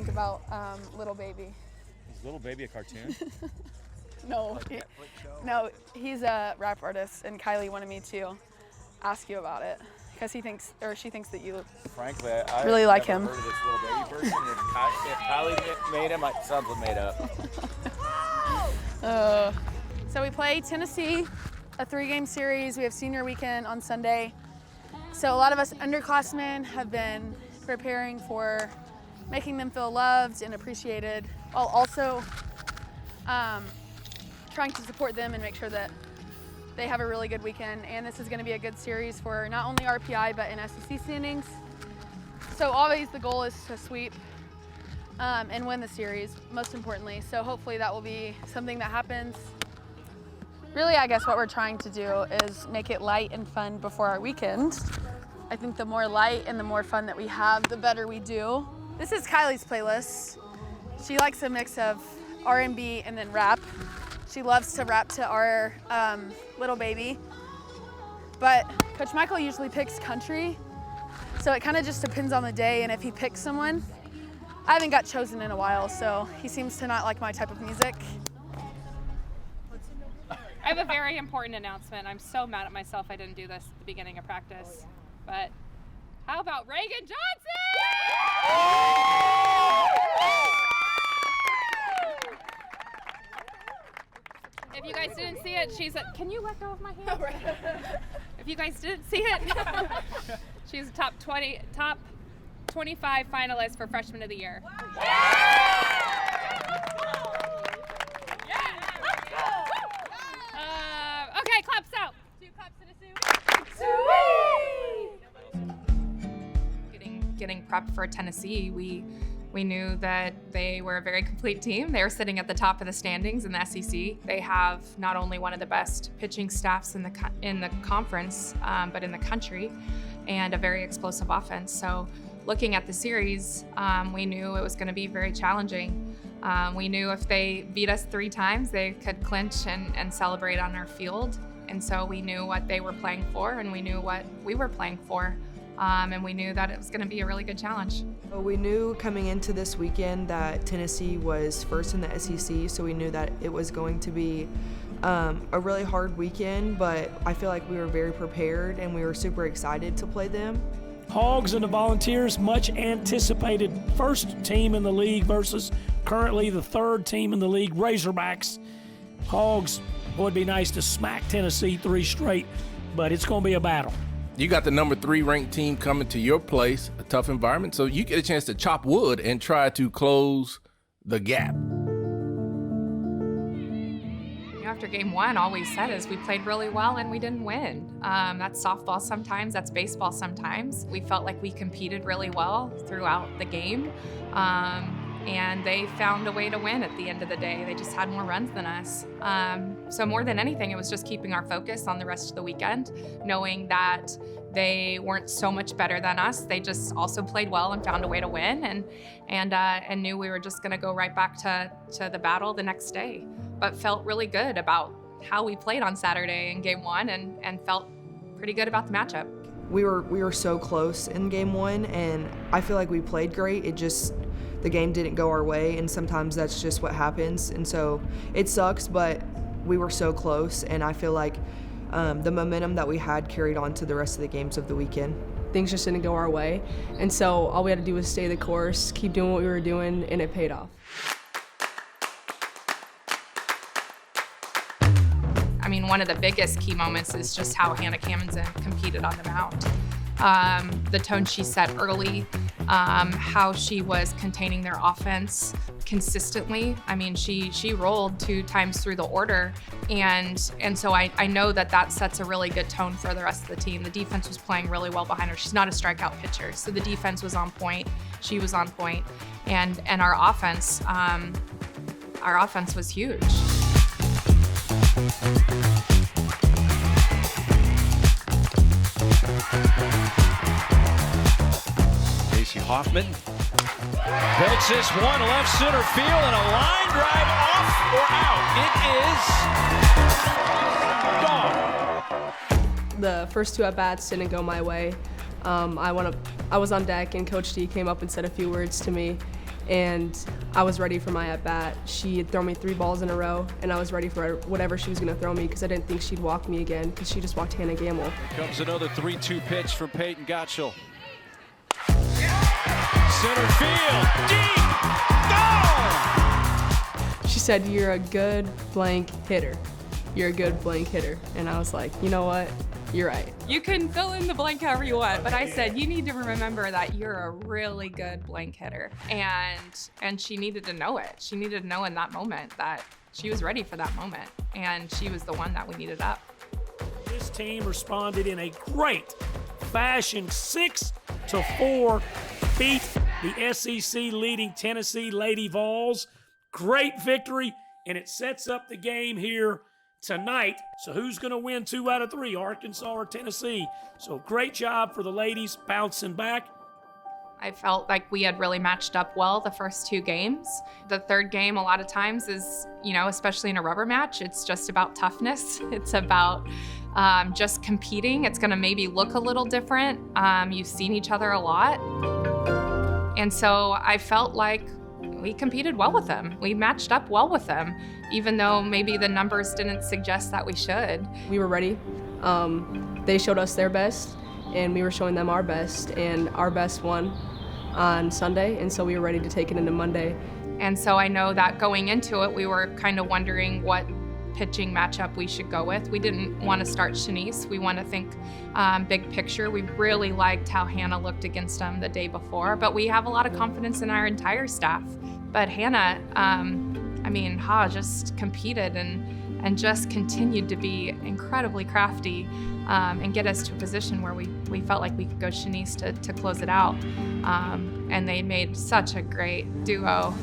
think about Little Baby. Is Little Baby a cartoon? No, he's a rap artist, and Kylie wanted me to ask you about it because she thinks that you Frankly, I really like never him. heard of this Little Baby person. If Kylie made him, my sons were made up. So we play Tennessee, a 3-game series. We have senior weekend on Sunday. So a lot of us underclassmen have been preparing for making them feel loved and appreciated, while also trying to support them and make sure that they have a really good weekend. And this is going to be a good series for not only RPI but in SEC standings. So always the goal is to sweep and win the series, most importantly. So hopefully that will be something that happens. Really, I guess what we're trying to do is make it light and fun before our weekend. I think the more light and the more fun that we have, the better we do. This is Kylie's playlist. She likes a mix of R&B and then rap. She loves to rap to our Little Baby. But Coach Michael usually picks country, so it kind of just depends on the day and if he picks someone. I haven't got chosen in a while, so he seems to not like my type of music. I have a very important announcement. I'm so mad at myself I didn't do this at the beginning of practice. But how about Reagan Johnson? If you guys didn't see it, can you let go of my hand? If you guys didn't see it, she's a top 25 finalist for Freshman of the Year. Okay, claps out. 2 claps and a suit. Getting prepped for Tennessee, we knew that they were a very complete team. They were sitting at the top of the standings in the SEC. They have not only one of the best pitching staffs in the conference, but in the country, and a very explosive offense. So looking at the series, we knew it was going to be very challenging. We knew if they beat us 3 times, they could clinch and celebrate on our field. And so we knew what they were playing for, and we knew what we were playing for. And we knew that it was going to be a really good challenge. We knew coming into this weekend that Tennessee was first in the SEC, so we knew that it was going to be a really hard weekend, but I feel like we were very prepared and we were super excited to play them. Hogs and the Volunteers, much anticipated first team in the league versus currently the 3rd team in the league, Razorbacks. Hogs, boy, it'd be nice to smack Tennessee 3 straight, but it's going to be a battle. You got the number 3 ranked team coming to your place, a tough environment, so you get a chance to chop wood and try to close the gap. After game 1, all we said is we played really well and we didn't win. That's softball sometimes, that's baseball sometimes. We felt like we competed really well throughout the game. And they found a way to win at the end of the day. They just had more runs than us. So more than anything, it was just keeping our focus on the rest of the weekend, knowing that they weren't so much better than us. They just also played well and found a way to win, and knew we were just gonna go right back to the battle the next day. But felt really good about how we played on Saturday in game 1 and felt pretty good about the matchup. We were so close in game 1, and I feel like we played great. The game didn't go our way, and sometimes that's just what happens. And so it sucks, but we were so close, and I feel like the momentum that we had carried on to the rest of the games of the weekend. Things just didn't go our way, and so all we had to do was stay the course, keep doing what we were doing, and it paid off. I mean, one of the biggest key moments is just how Hannah Kamenzen competed on the mound. The tone she set early, how she was containing their offense consistently. I mean, she rolled 2 times through the order, and so I know that sets a really good tone for the rest of the team. The defense was playing really well behind her. She's not a strikeout pitcher, so the defense was on point. She was on point, and our offense was huge. Hoffman belts this one left center field, and a line drive off or out. It is gone. The first 2 at-bats didn't go my way. I was on deck, and Coach D came up and said a few words to me, and I was ready for my at-bat. She had thrown me 3 balls in a row, and I was ready for whatever she was going to throw me because I didn't think she'd walk me again because she just walked Hannah Gamble. Here comes another 3-2 pitch from Peyton Gottschall. Center field, deep, gone! She said, "You're a good blank hitter. You're a good blank hitter." And I was like, you know what? You're right. You can fill in the blank however you want, but I said you need to remember that you're a really good blank hitter, and she needed to know it. She needed to know in that moment that she was ready for that moment, and she was the one that we needed up. This team responded in a great fashion, 6-4, beat the SEC leading Tennessee Lady Vols. Great victory, and it sets up the game here tonight. So who's going to win 2 out of 3, Arkansas or Tennessee? So great job for the ladies bouncing back. I felt like we had really matched up well the first 2 games. The third game a lot of times is, especially in a rubber match, it's just about toughness. It's about just competing. It's gonna maybe look a little different. You've seen each other a lot. And so I felt like we competed well with them. We matched up well with them, even though maybe the numbers didn't suggest that we should. We were ready. They showed us their best, and we were showing them our best, and our best won on Sunday, and so we were ready to take it into Monday. And so I know that going into it, we were kind of wondering what pitching matchup we should go with. We didn't want to start Shanice. We want to think big picture. We really liked how Hannah looked against them the day before, but we have a lot of confidence in our entire staff. But Hannah, Ha just competed and just continued to be incredibly crafty and get us to a position where we felt like we could go Shanice to close it out. And they made such a great duo.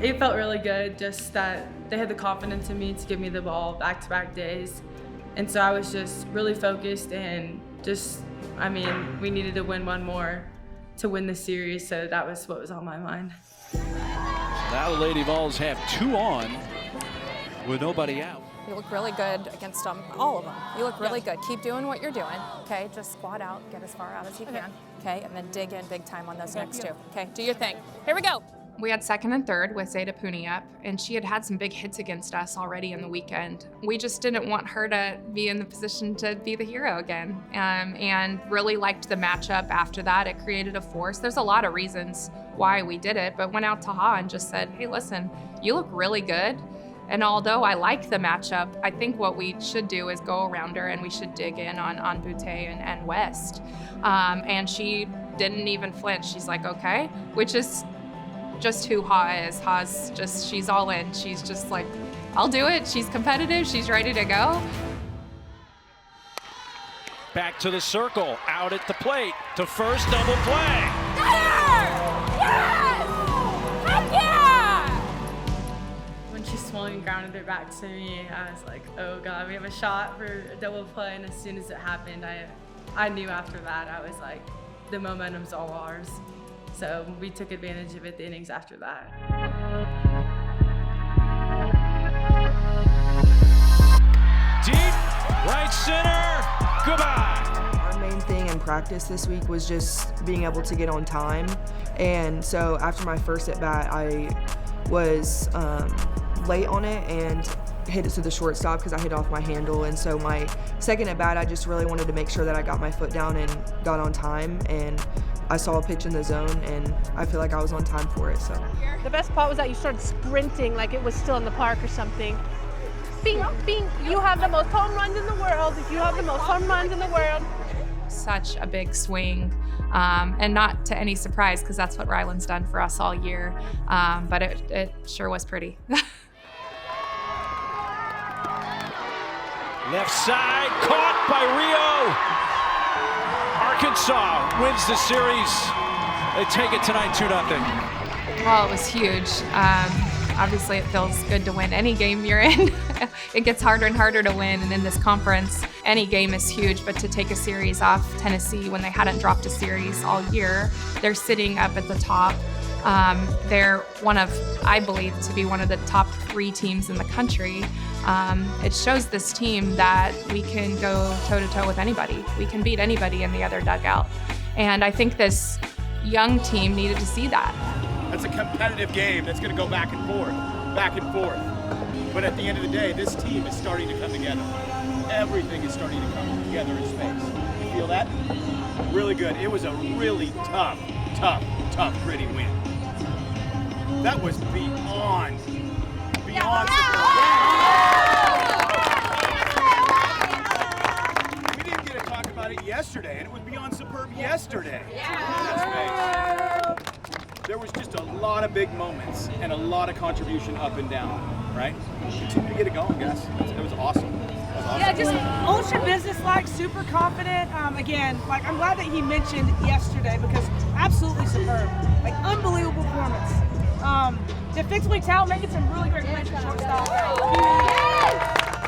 It felt really good, just that they had the confidence in me to give me the ball back-to-back days. And so I was just really focused and we needed to win one more to win the series, so that was what was on my mind. Now the Lady Vols have 2 on with nobody out. You look really good against them, all of them. You look really good. Keep doing what you're doing, okay? Just squat out, get as far out as you can, okay? And then dig in big time on those next 2, okay? Do your thing. Here we go. We had second and third with Zeta Pooney up, and she had some big hits against us already in the weekend. We just didn't want her to be in the position to be the hero again, and really liked the matchup after that. It created a force. There's a lot of reasons why we did it, but went out to Ha and just said, hey, listen, you look really good. And although I like the matchup, I think what we should do is go around her and we should dig in on Butte and West. And she didn't even flinch. She's like, okay, which is just who Ha is. Ha's just, she's all in. She's just like, I'll do it. She's competitive. She's ready to go. Back to the circle, out at the plate, to first, double play. Yes! Heck yeah! When she swung and grounded it back to me, I was like, oh God, we have a shot for a double play. And as soon as it happened, I knew after that, I was like, the momentum's all ours. So we took advantage of it the innings after that. Deep, right center, goodbye. Our main thing in practice this week was just being able to get on time. And so after my first at bat, I was late on it and hit it to the shortstop because I hit off my handle. And so my second at bat, I just really wanted to make sure that I got my foot down and got on time. And I saw a pitch in the zone, and I feel like I was on time for it. So the best part was that you started sprinting like it was still in the park or something. Bing, bing, you have the most home runs in the world. If you have the most home runs in the world. Such a big swing, and not to any surprise because that's what Rylin's done for us all year, but it sure was pretty. Left side, caught by Rio. Arkansas wins the series. They take it tonight 2-0. Well, it was huge. Obviously, it feels good to win any game you're in. It gets harder and harder to win, and in this conference, any game is huge, but to take a series off Tennessee when they hadn't dropped a series all year, they're sitting up at the top. They're one of, I believe, to be one of the top 3 teams in the country. It shows this team that we can go toe-to-toe with anybody. We can beat anybody in the other dugout. And I think this young team needed to see that. That's a competitive game that's going to go back and forth, back and forth. But at the end of the day, this team is starting to come together. Everything is starting to come together in space. You feel that? Really good. It was a really tough, gritty win. That was beyond superb. We didn't get to talk about it yesterday, and it was beyond superb yesterday. There was just a lot of big moments and a lot of contribution up and down, right? Continue to get it going, guys. It was awesome. Yeah, just ultra business-like, super confident. Again, like I'm glad that he mentioned yesterday because absolutely superb, like unbelievable performance. Defensively talented, making some really great plays for shortstop.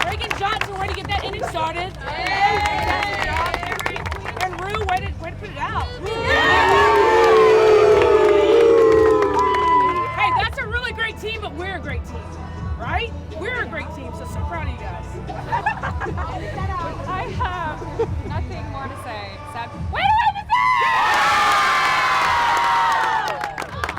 Reagan Johnson, way to get that inning started. And Rue, way to put it out. Hey, that's a really great team, but we're a great team, right? We're a great team, so proud of you guys. I have nothing more to say except, way to win the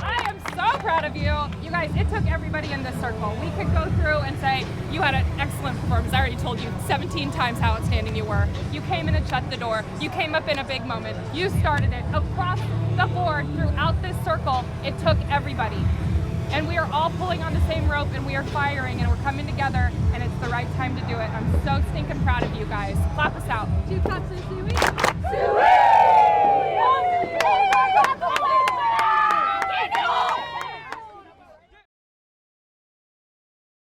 I am so proud of you. You guys, it took everybody in this circle. We could go through and say, you had an excellent performance. I already told you 17 times how outstanding you were. You came in and shut the door. You came up in a big moment. You started it. Across the board, throughout this circle, it took everybody. And we are all pulling on the same rope and we are firing and we're coming together and it's the right time to do it. I'm so stinking proud of you guys. Clap us out. 2 cups and 2 weeks.